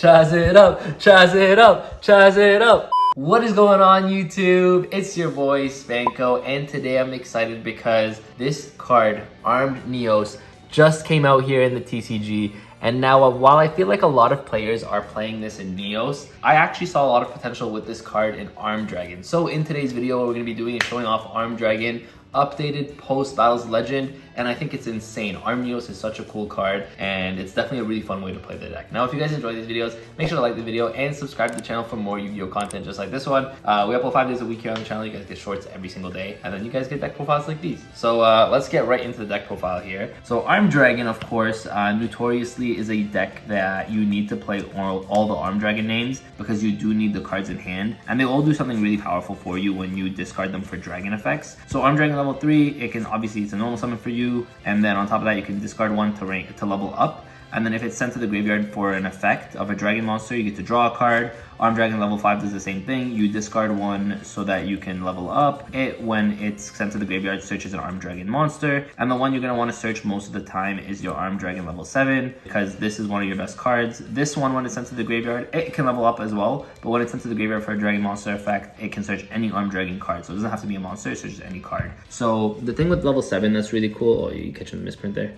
CHAZZ it up, CHAZZ it up, CHAZZ it up. What is going on YouTube? It's your boy Spanko, and today I'm excited because this card, Armed NEOS, just came out here in the TCG. And now while I feel like a lot of players are playing this in NEOS, I actually saw a lot of potential with this card in Armed Dragon. So in today's video, what we're going to be doing is showing off Armed Dragon updated post battles legend, and I think it's insane. Armed NEOS is such a cool card, and it's definitely a really fun way to play the deck. Now, if you guys enjoy these videos, make sure to like the video and subscribe to the channel for more Yu-Gi-Oh content just like this one. We upload 5 days a week here on the channel. You guys get shorts every single day, and then you guys get deck profiles like these. So let's get right into the deck profile here. So Armed Dragon, of course, notoriously is a deck that you need to play all the Armed Dragon names because you do need the cards in hand, and they all do something really powerful for you when you discard them for dragon effects. So Armed Dragon level 3, it can obviously, it's a normal summon for you, and then on top of that you can discard one to level up, and then if it's sent to the graveyard for an effect of a dragon monster, you get to draw a card. Armed Dragon level 5 does the same thing. You discard one so that you can level up it. When it's sent to the graveyard, searches an Armed Dragon monster, and the one you're going to want to search most of the time is your Armed Dragon level 7, because this is one of your best cards. This one, when it's sent to the graveyard, it can level up as well, but when it's sent to the graveyard for a dragon monster effect, it can search any Armed Dragon card, so it doesn't have to be a monster, it searches any card. So the thing with level 7 that's really cool, oh, you catching the misprint there?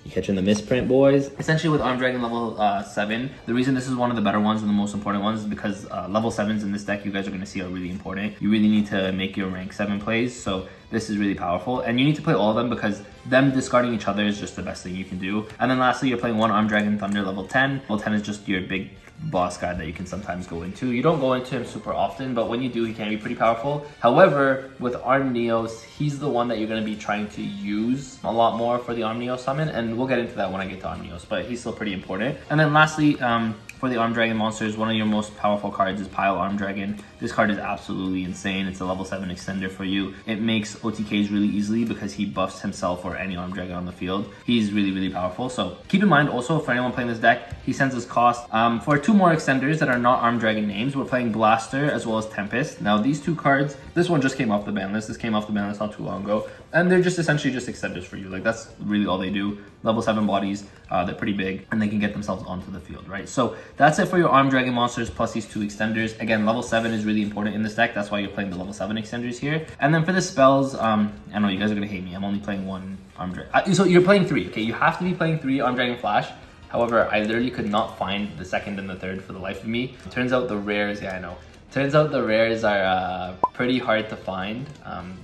You catching the misprint, boys? Essentially with Armed Dragon level 7, the reason this is one of the better ones and the most important ones is because level 7s in this deck you guys are going to see are really important. You really need to make your rank 7 plays, so this is really powerful, and you need to play all of them because them discarding each other is just the best thing you can do. And then lastly, you're playing one Armed Dragon Thunder level 10. Level 10 is just your big boss guy that you can sometimes go into. You don't go into him super often, but when you do, he can be pretty powerful. However, with Armed NEOS, he's the one that you're going to be trying to use a lot more for the Armed NEOS summon, and we'll get into that when I get to Armed NEOS, but he's still pretty important. And then lastly, for the Armed Dragon monsters, one of your most powerful cards is Pile Armed Dragon. This card is absolutely insane. It's a level 7 extender for you. It makes OTKs really easily because he buffs himself or any Armed Dragon on the field. He's really, really powerful. So keep in mind also, for anyone playing this deck, he sends us cost for 2 more extenders that are not Armed Dragon names. We're playing Blaster as well as Tempest. Now these 2 cards, this one just came off the ban list. This came off the ban list not too long ago, and they're just essentially just extenders for you. Like, that's really all they do. Level 7 bodies, they're pretty big, and they can get themselves onto the field, right? So that's it for your Armed Dragon monsters plus these 2 extenders. Again, level 7 is really important in this deck. That's why you're playing the level 7 extenders here. And then for the spells, I know you guys are gonna hate me. I'm only playing 1 Armed Dragon. So you're playing 3, okay? You have to be playing 3 Armed Dragon Flash. However, I literally could not find the 2nd and the 3rd for the life of me. It turns out the rares, yeah, I know. Turns out the rares are pretty hard to find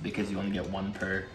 because you only get 1 per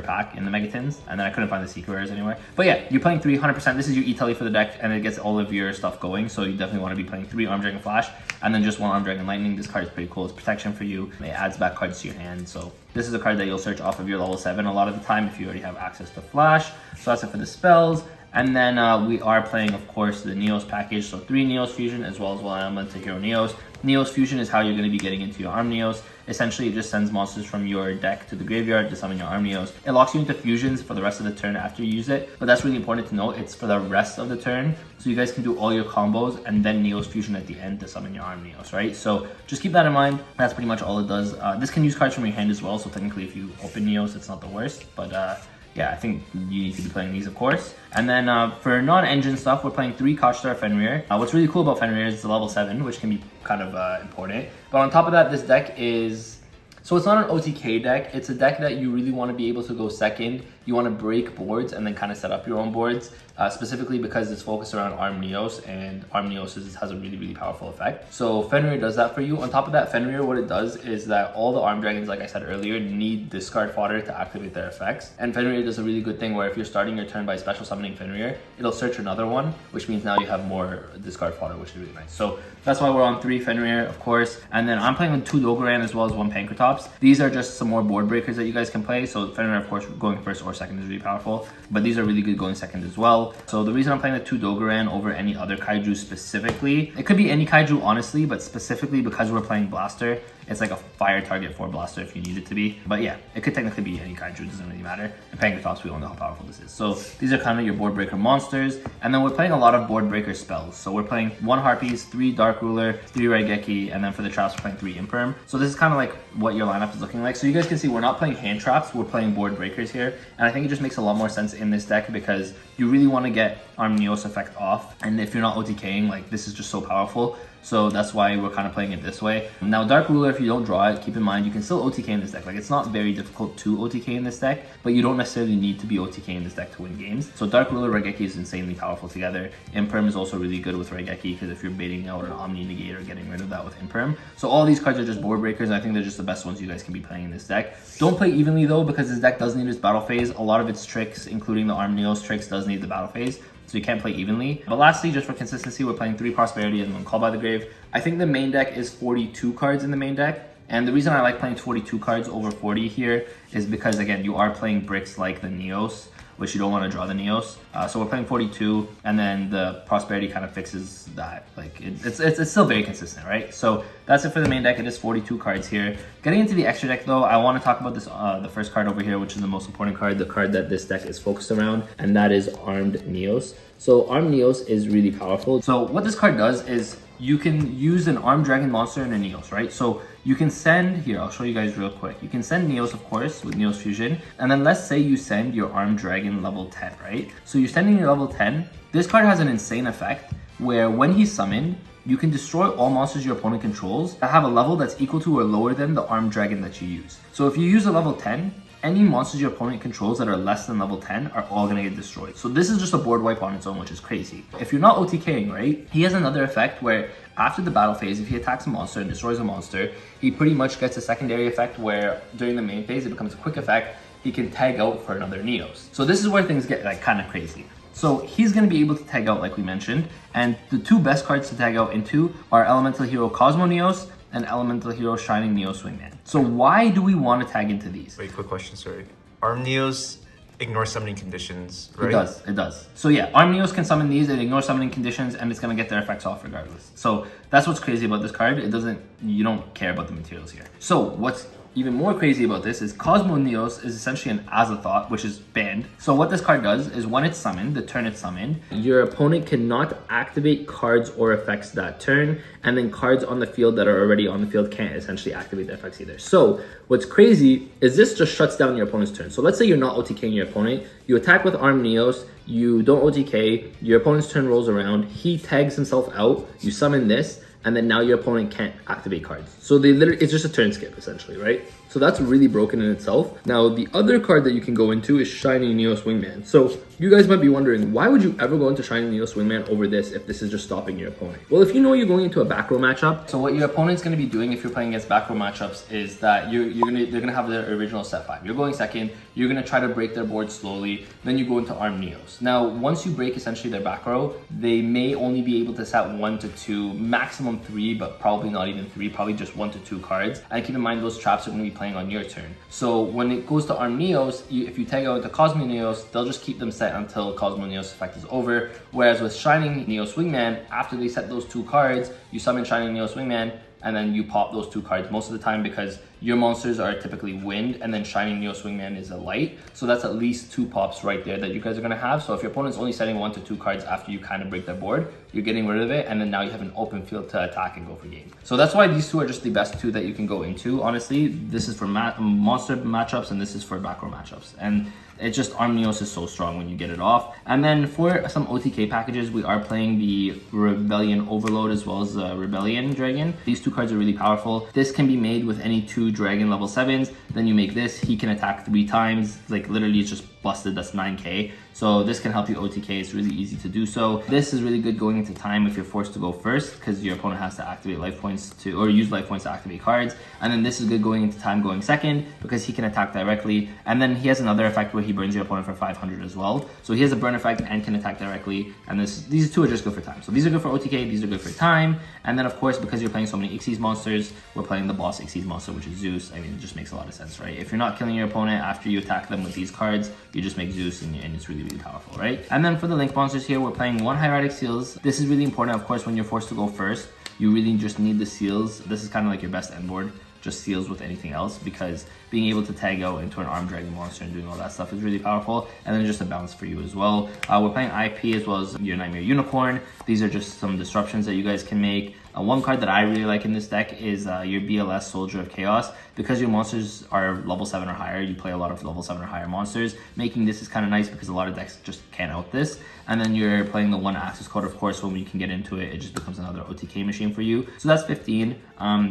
pack in the Megatins, and then I couldn't find the secret rares anywhere. But yeah, you're playing 3 100%. This is your E-Telly for the deck, and it gets all of your stuff going, so you definitely want to be playing 3 Armed Dragon Flash, and then just 1 Armed Dragon Lightning. This card is pretty cool. It's protection for you. It adds back cards to your hand, so this is a card that you'll search off of your level 7 a lot of the time if you already have access to Flash. So that's it for the spells. And then we are playing, of course, the NEOS package. So 3 NEOS Fusion as well as 1 element to Hero NEOS. NEOS Fusion is how you're going to be getting into your Armed NEOS. Essentially, it just sends monsters from your deck to the graveyard to summon your Armed NEOS. It locks you into fusions for the rest of the turn after you use it, but that's really important to note. It's for the rest of the turn, so you guys can do all your combos and then NEOS Fusion at the end to summon your Armed NEOS, right? So just keep that in mind. That's pretty much all it does. This can use cards from your hand as well, so technically if you open NEOS, it's not the worst, but yeah, I think you need to be playing these, of course. And then for non-engine stuff, we're playing 3 Kochstar Fenrir. What's really cool about Fenrir is it's a level 7, which can be kind of important. But on top of that, this deck is... So it's not an OTK deck. It's a deck that you really want to be able to go second. You want to break boards and then kind of set up your own boards, specifically because it's focused around Armed NEOS, and Armed NEOS has a really, really powerful effect. So Fenrir does that for you. On top of that, Fenrir, what it does is that all the Armed Dragons, like I said earlier, need discard fodder to activate their effects. And Fenrir does a really good thing where if you're starting your turn by special summoning Fenrir, it'll search another one, which means now you have more discard fodder, which is really nice. So that's why we're on 3 Fenrir, of course. And then I'm playing with 2 Dogoran as well as 1 Pankratops. These are just some more board breakers that you guys can play. So Fenrir, of course, going first or second is really powerful, but these are really good going second as well. So the reason I'm playing the 2 Dogoran over any other kaiju specifically, it could be any kaiju honestly, but specifically because we're playing Blaster, it's like a fire target for Blaster if you need it to be. But yeah, it could technically be any kaiju, it doesn't really matter. And Pankratops, we all know how powerful this is. So these are kind of your board breaker monsters. And then we're playing a lot of board breaker spells. So we're playing 1 Harpies, 3 Dark Ruler, 3 Raigeki, and then for the traps we're playing 3 Imperm. So this is kind of like what your lineup is looking like. So you guys can see we're not playing hand traps, we're playing board breakers here. And And I think it just makes a lot more sense in this deck because you really want to get Armed NEOS effect off. And if you're not OTKing, like this is just so powerful. So that's why we're kind of playing it this way. Now Dark Ruler, if you don't draw it, keep in mind you can still OTK in this deck. Like it's not very difficult to OTK in this deck, but you don't necessarily need to be OTK in this deck to win games. So Dark Ruler, Regeki is insanely powerful together. Imperm is also really good with Regeki because if you're baiting out an Omni Negate or getting rid of that with Imperm. So all these cards are just board breakers. I think they're just the best ones you guys can be playing in this deck. Don't play evenly though, because this deck does need its battle phase. A lot of its tricks, including the Armed NEOS tricks, does need the battle phase. So you can't play evenly. But lastly, just for consistency, we're playing 3 Prosperity and 1 Call by the Grave. I think the main deck is 42 cards in the main deck. And the reason I like playing 42 cards over 40 here is because, again, you are playing bricks like the NEOS, which you don't want to draw the NEOS. So we're playing 42, and then the Prosperity kind of fixes that. Like it's still very consistent, right? So that's it for the main deck. It is 42 cards here. Getting into the extra deck though, I want to talk about this the first card over here, which is the most important card, the card that this deck is focused around, and that is Armed NEOS. So Armed NEOS is really powerful. So what this card does is you can use an Armed Dragon monster and a NEOS, right? So you can send, here, I'll show you guys real quick. You can send NEOS, of course, with NEOS Fusion. And then let's say you send your Armed Dragon level 10, right? So you're sending your level 10. This card has an insane effect where when he's summoned, you can destroy all monsters your opponent controls that have a level that's equal to or lower than the Armed Dragon that you use. So if you use a level 10, any monsters your opponent controls that are less than level 10 are all going to get destroyed. So this is just a board wipe on its own, which is crazy. If you're not OTKing, right, he has another effect where after the battle phase, if he attacks a monster and destroys a monster, he pretty much gets a secondary effect where during the main phase, it becomes a quick effect. He can tag out for another NEOS. So this is where things get like kind of crazy. So he's going to be able to tag out like we mentioned. And the 2 best cards to tag out into are Elemental Hero Cosmo NEOS and Elemental Hero Shining NEOS Wingman. So why do we want to tag into these? Wait, quick question, sorry. Armed NEOS ignore summoning conditions, right? It does. So yeah, Armed NEOS can summon these, it ignores summoning conditions, and it's gonna get their effects off regardless. So that's what's crazy about this card. You don't care about the materials here. So what's even more crazy about this is Cosmo NEOS is essentially an Azathoth, which is banned. So what this card does is when it's summoned, the turn it's summoned, your opponent cannot activate cards or effects that turn, and then cards on the field that are already on the field can't essentially activate the effects either. So what's crazy is this just shuts down your opponent's turn. So let's say you're not OTKing your opponent, you attack with Armed NEOS, you don't OTK, your opponent's turn rolls around, he tags himself out, you summon this, and then now your opponent can't activate cards. So it's just a turn skip essentially, right? So that's really broken in itself. Now, the other card that you can go into is Shining NEOS Wingman. So you guys might be wondering, why would you ever go into Shining NEOS Wingman over this if this is just stopping your opponent? Well, if you know you're going into a back row matchup, so what your opponent's gonna be doing if you're playing against back row matchups is that they're gonna have their original set 5. You're going second, you're gonna try to break their board slowly, then you go into Armed NEOS. Now, once you break essentially their back row, they may only be able to set 1 to 2, maximum 3, but probably not even 3, probably just 1 to 2 cards. And keep in mind, those traps are gonna be playing on your turn. So when it goes to Armed NEOS, if you tag out into Cosmo NEOS, they'll just keep them set until Cosmo NEOS effect is over. Whereas with Shining NEOS Wingman, after they set those 2 cards, you summon Shining NEOS Wingman, and then you pop those 2 cards most of the time because your monsters are typically wind, and then Shining NEOS Wingman is a light. So that's at least 2 pops right there that you guys are gonna have. So if your opponent's only setting 1 to 2 cards after you kind of break their board, you're getting rid of it, and then now you have an open field to attack and go for game. So that's why these 2 are just the best 2 that you can go into. Honestly, this is for monster matchups, and this is for back row matchups. And it's just Armed NEOS is so strong when you get it off. And then for some OTK packages, we are playing the Rebellion Overload as well as the Rebellion Dragon. These 2 cards are really powerful. This can be made with any 2 Dragon level 7s. Then you make this, he can attack 3 times. Like literally it's just busted, that's 9k. So this can help you OTK, it's really easy to do so. This is really good going into time if you're forced to go first because your opponent has to activate life points or use life points to activate cards. And then this is good going into time going second because he can attack directly. And then he has another effect where he burns your opponent for 500 as well. So he has a burn effect and can attack directly. And these 2 are just good for time. So these are good for OTK, these are good for time. And then of course, because you're playing so many Xyz monsters, we're playing the boss Xyz monster, which is Zeus. I mean, it just makes a lot of sense, right? If you're not killing your opponent after you attack them with these cards, you just make Zeus and it's really, really powerful, right? And then for the link monsters here, we're playing 1 Hieratic Seals. This is really important, of course, when you're forced to go first. You really just need the seals. This is kind of like your best end board. just seals with anything else, because being able to tag out into an arm dragging monster and doing all that stuff is really powerful. And then just a bounce for you as well. We're playing IP as well as your Nightmare Unicorn. These are just some disruptions that you guys can make. One card that I really like in this deck is your BLS Soldier of Chaos. Because your monsters are level 7 or higher, you play a lot of level 7 or higher monsters. Making this is kind of nice because a lot of decks just can't out this. And then you're playing the 1 access code, of course. When we can get into it, it just becomes another OTK machine for you. So that's 15.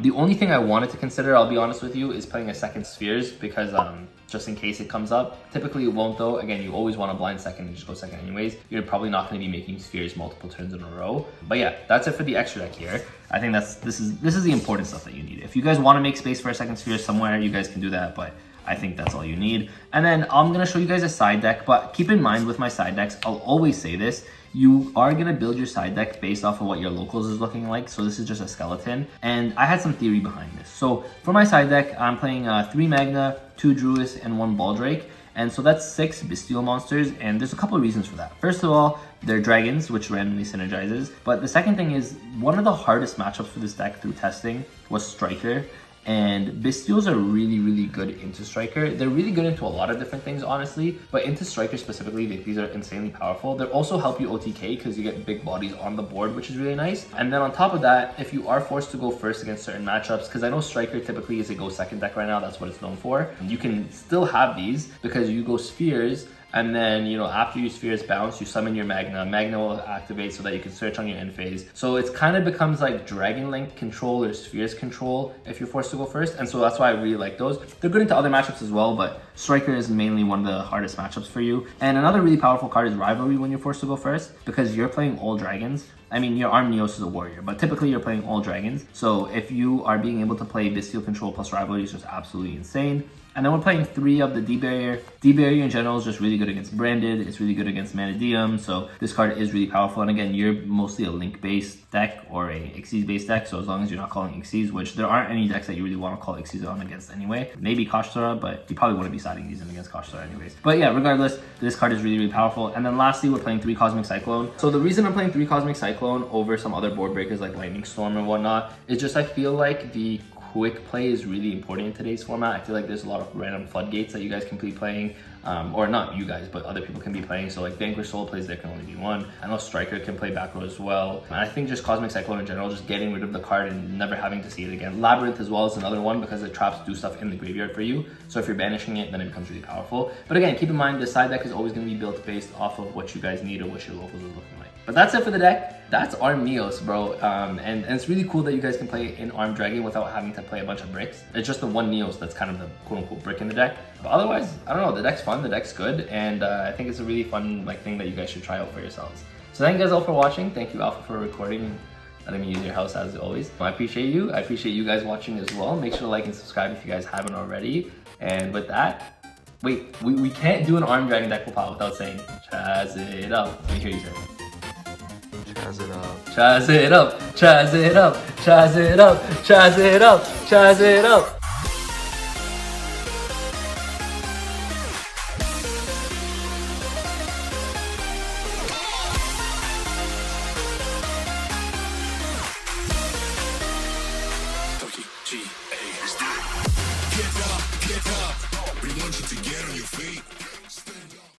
The only thing I wanted to consider, I'll be honest with you, is playing a second Spheres, because just in case it comes up. Typically it won't though. Again, you always want to blind second and just go second anyways. You're probably not going to be making Spheres multiple turns in a row. But yeah, that's it for the extra deck here. I think this is the important stuff that you need. If you guys want to make space for a second Sphere somewhere, you guys can do that, but I think that's all you need. And then I'm going to show you guys a side deck, but keep in mind with my side decks, I'll always say this, you are going to build your side deck based off of what your locals is looking like. So this is just a skeleton, and I had some theory behind this. So for my side deck, I'm playing 3 Magna, 2 Druids, and 1 Baldrake. And so that's 6 Bestial monsters, and there's a couple of reasons for that. First of all, they're dragons, which randomly synergizes. But the second thing is, one of the hardest matchups for this deck through testing was Striker. And Bestials are really, really good into Striker. They're really good into a lot of different things, honestly, but into Striker specifically, these are insanely powerful. They also help you OTK because you get big bodies on the board, which is really nice. And then on top of that, if you are forced to go first against certain matchups, because I know Striker typically is a go second deck right now, that's what it's known for. You can still have these because you go Spheres, and then, you know, after you Spheres bounce, you summon your Magna. Magna will activate so that you can search on your end phase. So it kind of becomes like Dragon Link control or Spheres control if you're forced to go first. And so that's why I really like those. They're good into other matchups as well, but Striker is mainly one of the hardest matchups for you. And another really powerful card is Rivalry when you're forced to go first, because you're playing all dragons. I mean, your Arm Neos is a warrior, but typically you're playing all dragons. So if you are being able to play Bestial Control plus Rivalry, is just absolutely insane. And then we're playing 3 of the D-Barrier. D-Barrier in general is just really good against Branded. It's really good against Manadium. So this card is really powerful. And again, you're mostly a Link-based deck or a Xyz-based deck. So as long as you're not calling Xyz, which there aren't any decks that you really want to call Xyz on against anyway. Maybe Kash'Sara, but you probably wouldn't be siding these in against Kash'Sara anyways. But yeah, regardless, this card is really, really powerful. And then lastly, we're playing 3 Cosmic Cyclone. So the reason I'm playing 3 Cosmic Cyclone over some other board breakers like Lightning Storm and whatnot is just I feel like the quick play is really important in today's format. I feel like there's a lot of random floodgates that you guys can be playing, or not you guys, but other people can be playing. So like Vanquish Soul plays, there can only be 1. I know Striker can play back row as well. And I think just Cosmic Cyclone in general, just getting rid of the card and never having to see it again. Labyrinth as well is another one because the traps do stuff in the graveyard for you. So if you're banishing it, then it becomes really powerful. But again, keep in mind the side deck is always going to be built based off of what you guys need or what your locals are looking like. But that's it for the deck. That's Arm Neos, bro. And it's really cool that you guys can play in Arm Dragon without having to play a bunch of bricks. It's just the 1 Neos that's kind of the quote-unquote brick in the deck. But otherwise, I don't know, the deck's fun, the deck's good, and I think it's a really fun thing that you guys should try out for yourselves. So thank you guys all for watching. Thank you, Alpha, for recording and letting me use your house as always. I appreciate you. I appreciate you guys watching as well. Make sure to like and subscribe if you guys haven't already. And with that, wait, we can't do an Arm Dragon deck without saying CHAZZ it up. Let me hear you say it. CHAZZ it up. CHAZZ it up, CHAZZ it up, CHAZZ it up, CHAZZ it up, CHAZZ it up. Get up, we want you to get on your feet.